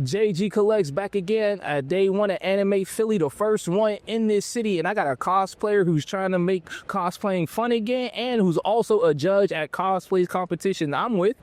JG Collects back again at day one at Anime Philly, the first one in this city. And I got a cosplayer who's trying to make cosplaying fun again and who's also a judge at Cosplay's competition. I'm with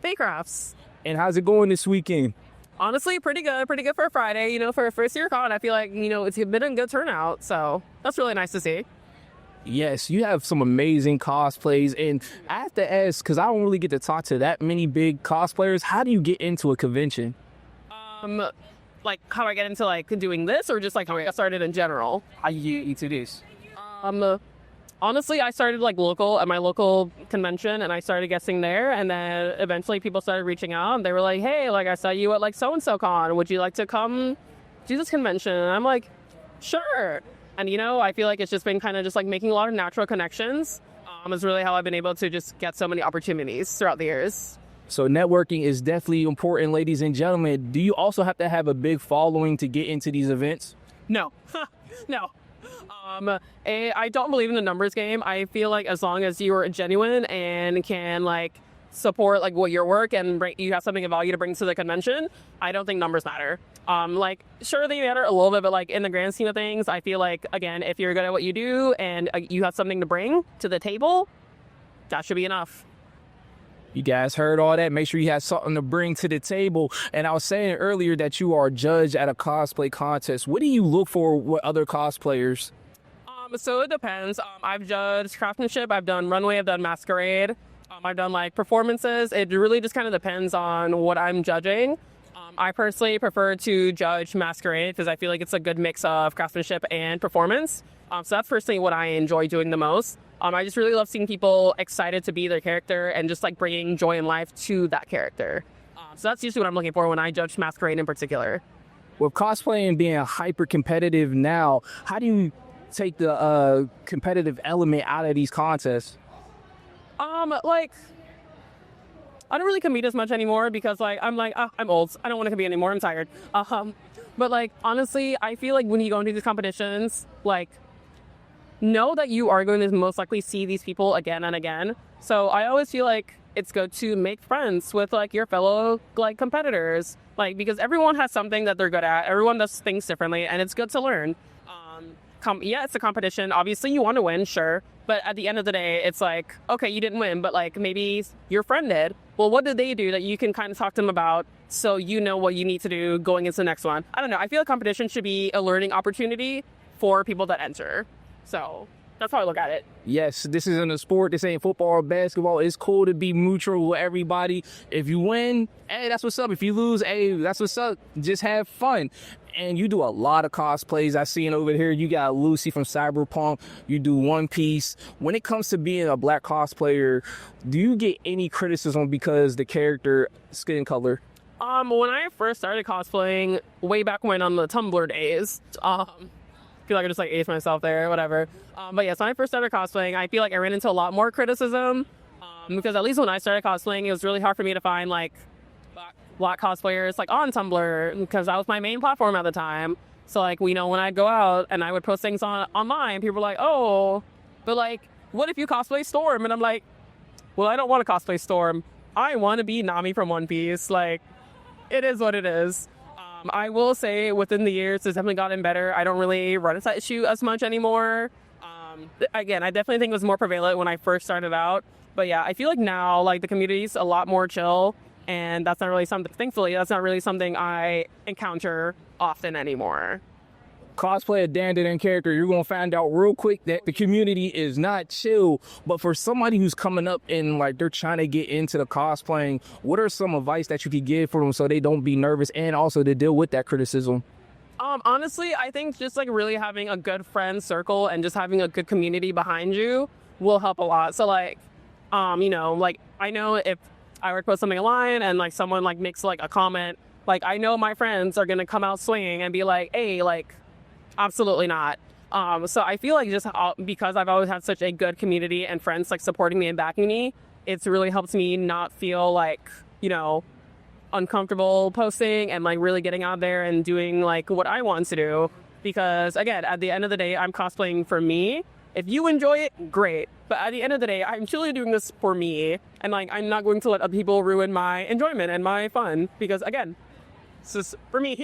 Feycrafts. And how's it going this weekend? Honestly, pretty good for a Friday. You know, for a first year con, I feel like, you know, it's been a good turnout. So that's really nice to see. Yes, you have some amazing cosplays. And I have to ask, because I don't really get to talk to that many big cosplayers, how do you get into a convention? Like how I get into like doing this, or just like how I got started in general? How you get into this? Honestly, I started like local at my local convention, and I started guessing there, and then eventually people started reaching out, and they were like, "Hey, like I saw you at like so and so con. Would you like to come do this convention?" And I'm like, "Sure." And you know, I feel like it's just been kind of just like making a lot of natural connections. Is really how I've been able to just get so many opportunities throughout the years. So networking is definitely important, ladies and gentlemen. Do you also have to have a big following to get into these events? No, no. I don't believe in the numbers game. I feel like as long as you are genuine and can like support like what your work and you have something of value to bring to the convention, I don't think numbers matter. Like sure they matter a little bit, but like in the grand scheme of things, I feel like again, if you're good at what you do and you have something to bring to the table, that should be enough. You guys heard all that. Make sure you have something to bring to the table. And I was saying earlier that you are a judge at a cosplay contest. What do you look for with other cosplayers? So it depends. I've judged craftsmanship, I've done runway, I've done masquerade, I've done like performances. It really just kind of depends on what I'm judging. I personally prefer to judge masquerade because I feel like it's a good mix of craftsmanship and performance. So that's personally what I enjoy doing the most. I just really love seeing people excited to be their character and just like bringing joy and life to that character. So that's usually what I'm looking for when I judge masquerade in particular. With cosplaying being hyper competitive now, how do you take the competitive element out of these contests? Like I don't really compete as much anymore because like I'm old. I don't want to compete anymore. I'm tired. But like honestly, I feel like when you go into these competitions, like know that you are going to most likely see these people again and again. So I always feel like it's good to make friends with like your fellow like competitors, like because everyone has something that they're good at. Everyone does things differently, and it's good to learn. Yeah, it's a competition. Obviously, you want to win, sure. But at the end of the day, it's like, okay, you didn't win, but like maybe your friend did. Well, what did they do that you can kind of talk to them about so you know what you need to do going into the next one? I don't know. I feel like competition should be a learning opportunity for people that enter. So that's how I look at it. Yes, this isn't a sport. This ain't football or basketball. It's cool to be neutral with everybody. If you win, hey, that's what's up. If you lose, hey, that's what's up. Just have fun. And you do a lot of cosplays. I seen over here, you got Lucy from Cyberpunk. You do One Piece. When it comes to being a black cosplayer, do you get any criticism because the character skin color? When I first started cosplaying, way back when on the Tumblr days, I feel like I just like aged myself there, whatever. But yes, when I first started cosplaying, I feel like I ran into a lot more criticism because at least when I started cosplaying, it was really hard for me to find like black cosplayers like on Tumblr because that was my main platform at the time. So like, you know, when I'd go out and I would post things online, people were like, "Oh, but like, what if you cosplay Storm?" And I'm like, well, I don't want to cosplay Storm. I want to be Nami from One Piece. Like, it is what it is. I will say within the years, it's definitely gotten better. I don't really run into that issue as much anymore. Again, I definitely think it was more prevalent when I first started out. But yeah, I feel like now, like the community's a lot more chill. And that's not really something, thankfully, that's not really something I encounter often anymore. Cosplay a Dan character, you're going to find out real quick that the community is not chill. But for somebody who's coming up and like they're trying to get into the cosplaying, what are some advice that you could give for them so they don't be nervous and also to deal with that criticism? Honestly, I think just like really having a good friend circle and just having a good community behind you will help a lot. So like, you know, like I know if I would post something online and like someone like makes like a comment, like I know my friends are gonna come out swinging and be like, "Hey, like, absolutely not." So I feel like just because I've always had such a good community and friends like supporting me and backing me, it's really helped me not feel like, you know, uncomfortable posting and like really getting out there and doing like what I want to do. Because again, at the end of the day, I'm cosplaying for me. If you enjoy it, great. But at the end of the day, I'm truly doing this for me. And like, I'm not going to let other people ruin my enjoyment and my fun. Because again, It's just for me.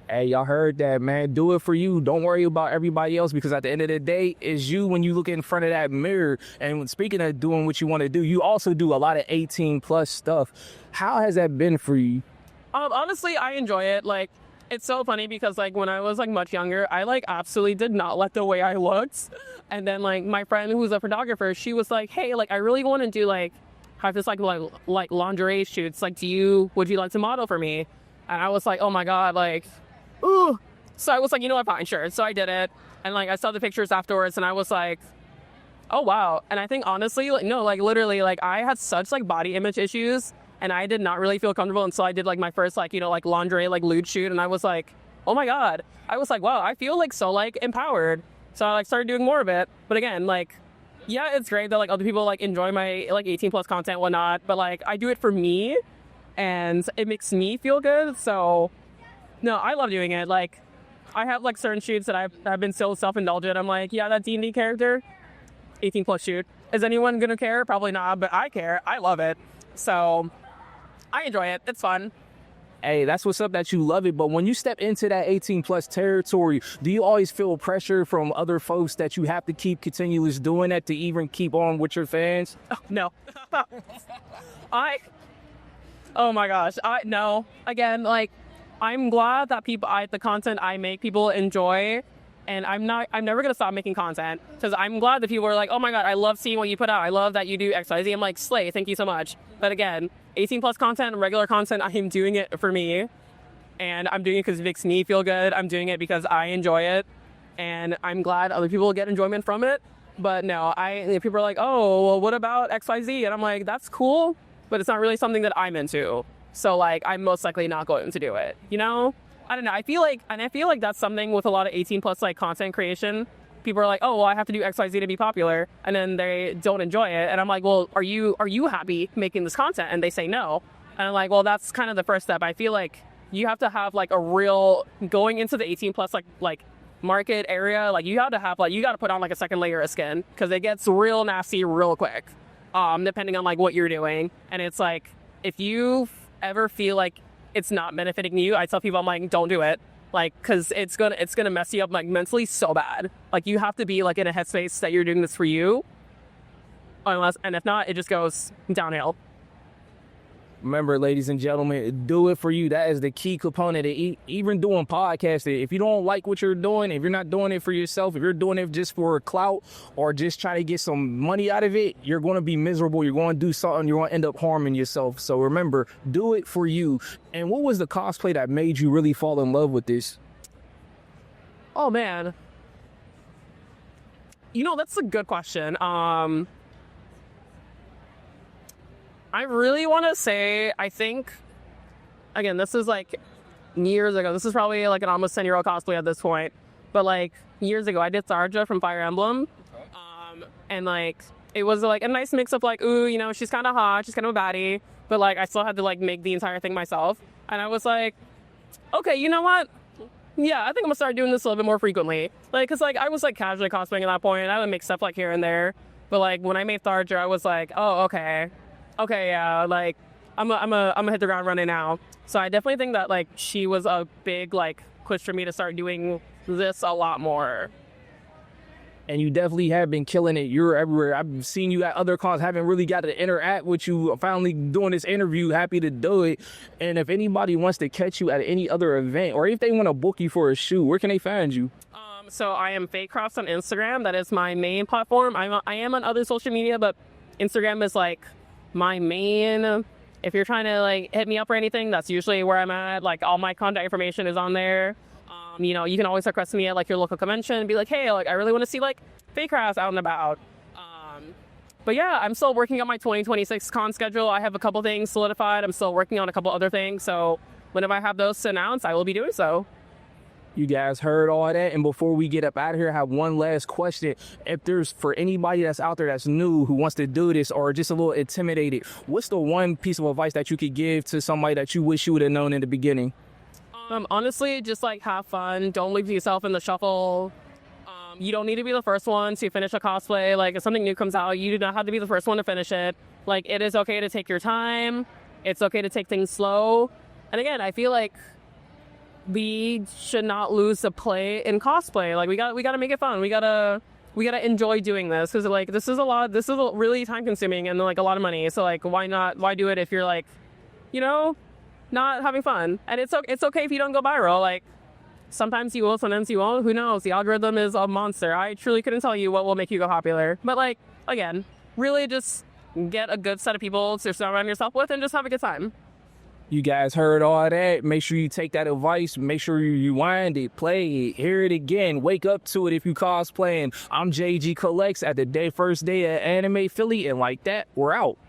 Hey, y'all heard that, man. Do it for you. Don't worry about everybody else, because at the end of the day, it's you when you look in front of that mirror. And speaking of doing what you want to do, you also do a lot of 18 plus stuff. How has that been for you? Honestly, I enjoy it. Like, it's so funny because like when I was like much younger, I like absolutely did not like the way I looked. And then like my friend who's a photographer, she was like, hey, like I really want to do like have this like lingerie shoots. Like, would you like to model for me? And I was like, oh my God, like, ooh. So I was like, you know what, fine, sure. So I did it. And like I saw the pictures afterwards and I was like, oh wow. And I think honestly, like no, like literally like I had such like body image issues. And I did not really feel comfortable until I did like my first like, you know, like lingerie, like lewd shoot. And I was like, oh my God. I was like, wow, I feel like so like empowered. So I like started doing more of it. But again, like, yeah, it's great that like other people like enjoy my like 18 plus content and whatnot. But like I do it for me and it makes me feel good. So no, I love doing it. Like I have like certain shoots that I've been so self-indulgent. I'm like, yeah, that D&D character, 18 plus shoot. Is anyone going to care? Probably not, but I care. I love it. So I enjoy it. It's fun. Hey, that's what's up that you love it. But when you step into that 18 plus territory, do you always feel pressure from other folks that you have to keep continuous doing that to even keep on with your fans? Oh, no. Oh my gosh. No. Again, like, I'm glad that the content I make people enjoy. And I'm never going to stop making content because I'm glad that people are like, oh my God, I love seeing what you put out. I love that you do X, Y, Z. I'm like, slay, thank you so much. But again, 18 plus content, regular content, I am doing it for me. And I'm doing it because it makes me feel good. I'm doing it because I enjoy it. And I'm glad other people get enjoyment from it. But no, people are like, oh, well, what about X, Y, Z? And I'm like, that's cool, but it's not really something that I'm into. So like, I'm most likely not going to do it, you know? I don't know. I feel like that's something with a lot of 18 plus like content creation. People are like, oh, well, I have to do XYZ to be popular. And then they don't enjoy it. And I'm like, well, are you happy making this content? And they say no. And I'm like, well, that's kind of the first step. I feel like you have to have like a real going into the 18 plus like market area. Like you got to put on like a second layer of skin because it gets real nasty real quick. Depending on like what you're doing. And it's like, if you ever feel like it's not benefiting you, I tell people, I'm like, don't do it. Like, cause it's gonna mess you up like mentally so bad. Like you have to be like in a headspace that you're doing this for you. And if not, it just goes downhill. Remember, ladies and gentlemen, do it for you. That is the key component of even doing podcasting. If you don't like what you're doing, if you're not doing it for yourself, if you're doing it just for clout or just trying to get some money out of it, you're going to be miserable. You're going to do something. You're going to end up harming yourself. So remember, do it for you. And what was the cosplay that made you really fall in love with this? Oh, man. You know, that's a good question. I really want to say, I think, again, this is like years ago. This is probably like an almost 10-year-old cosplay at this point. But like years ago, I did Sarja from Fire Emblem. And like, it was like a nice mix of like, ooh, you know, she's kind of hot, she's kind of a baddie. But like, I still had to like make the entire thing myself. And I was like, okay, you know what? Yeah, I think I'm gonna start doing this a little bit more frequently. Like, cause like I was like casually cosplaying at that point. I would make stuff like here and there. But like when I made Sarja, I was like, oh, okay, yeah, like I'm gonna hit the ground running now. So I definitely think that like she was a big like push for me to start doing this a lot more. And you definitely have been killing it. You're everywhere. I've seen you at other cons. Haven't really got to interact with you. Finally doing this interview. Happy to do it. And if anybody wants to catch you at any other event, or if they want to book you for a shoot, where can they find you? So I am Feycrafts on Instagram. That is my main platform. I am on other social media, but Instagram is like my main. If you're trying to like hit me up or anything, that's usually where I'm at. Like all my contact information is on there. You know, you can always request me at like your local convention and be like, hey, like I really want to see like Feycrafts out and about. But yeah, I'm still working on my 2026 con schedule. I have a couple things solidified. I'm still working on a couple other things. So whenever I have those to announce, I will be doing so. You guys heard all that. And before we get up out of here, I have one last question. If there's for anybody that's out there that's new who wants to do this or just a little intimidated, what's the one piece of advice that you could give to somebody that you wish you would have known in the beginning? Honestly, just like have fun. Don't leave yourself in the shuffle. You don't need to be the first one to finish a cosplay. Like if something new comes out, you do not have to be the first one to finish it. Like it is okay to take your time. It's okay to take things slow. And again, I feel like we should not lose the play in cosplay. Like we got to make it fun. We gotta enjoy doing this, because like this is really time consuming and like a lot of money. So like why do it if you're like, you know, not having fun? And it's okay if you don't go viral. Like sometimes you will, sometimes you won't. Who knows? The algorithm is a monster. I truly couldn't tell you what will make you go popular. But like, again, really just get a good set of people to surround yourself with and just have a good time. You guys heard all that. Make sure you take that advice. Make sure you rewind it, play it, hear it again. Wake up to it if you cosplaying. I'm JG Collects at the first day of Anime Philly, and like that, we're out.